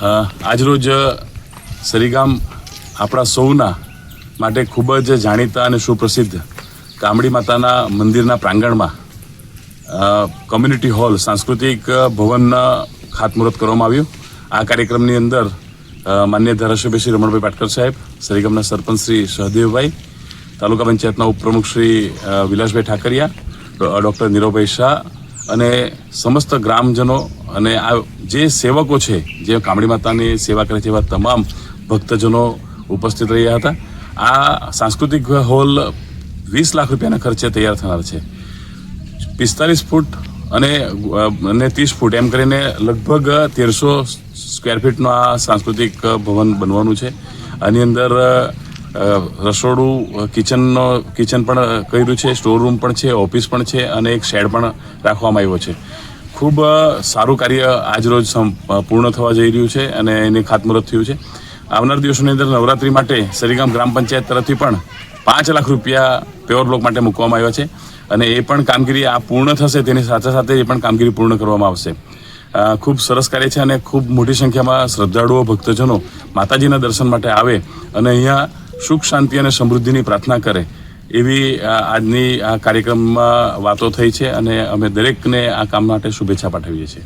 આજરોજ સરીગામ આપણા સૌના માટે ખૂબ જ જાણીતા અને સુપ્રસિદ્ધ કામડી માતાના મંદિરના પ્રાંગણમાં કોમ્યુનિટી હોલ સાંસ્કૃતિક ભવનના ખાતમુહૂર્ત કરવામાં આવ્યું। આ કાર્યક્રમની અંદર માન્ય ધારાસભ્ય શ્રી રમણભાઈ પાટકર સાહેબ, સરીગામના સરપંચ શ્રી સહદેવભાઈ, તાલુકા પંચાયતના ઉપપ્રમુખ શ્રી વિલાસભાઈ ઠાકરિયા, ડૉક્ટર નીરવભાઈ શાહ અને સમસ્ત ગ્રામજનો અને આ જે સેવકો છે, જે કામડી માતાની સેવા કરે છે, એવા તમામ ભક્તજનો ઉપસ્થિત રહ્યા હતા। આ સાંસ્કૃતિક હોલ 20 લાખ રૂપિયાના ખર્ચે તૈયાર થનાર છે। 45 ફૂટ અને 30 ફૂટ એમ કરીને લગભગ 1300 સ્ક્વેર ફીટનું આ સાંસ્કૃતિક ભવન બનવાનું છે। આની અંદર રસોડું, કિચન પણ કર્યું છે, સ્ટોર રૂમ પણ છે, ઓફિસ પણ છે અને એક શેડ પણ રાખવામાં આવ્યો છે। ખૂબ સારું કાર્ય આજરોજ પૂર્ણ થવા જઈ રહ્યું છે અને એની ખાતમુહૂર્ત થયું છે। આવનાર દિવસોની અંદર નવરાત્રિ માટે સરીગામ ગ્રામ પંચાયત તરફથી પણ 5 લાખ રૂપિયા પ્યોર બ્લોક માટે મૂકવામાં આવ્યા છે અને એ પણ કામગીરી આ પૂર્ણ થશે તેની સાથે સાથે એ પણ કામગીરી પૂર્ણ કરવામાં આવશે। ખૂબ સરસ કાર્ય છે અને ખૂબ મોટી સંખ્યામાં શ્રદ્ધાળુઓ, ભક્તજનો માતાજીના દર્શન માટે આવે અને અહીંયા સુખ, શાંતિ અને સમૃદ્ધિની પ્રાર્થના કરે એવી આજની આ કાર્યક્રમમાં વાતો થઈ છે અને અમે દરેકને આ કામ માટે શુભેચ્છા પાઠવીએ છીએ।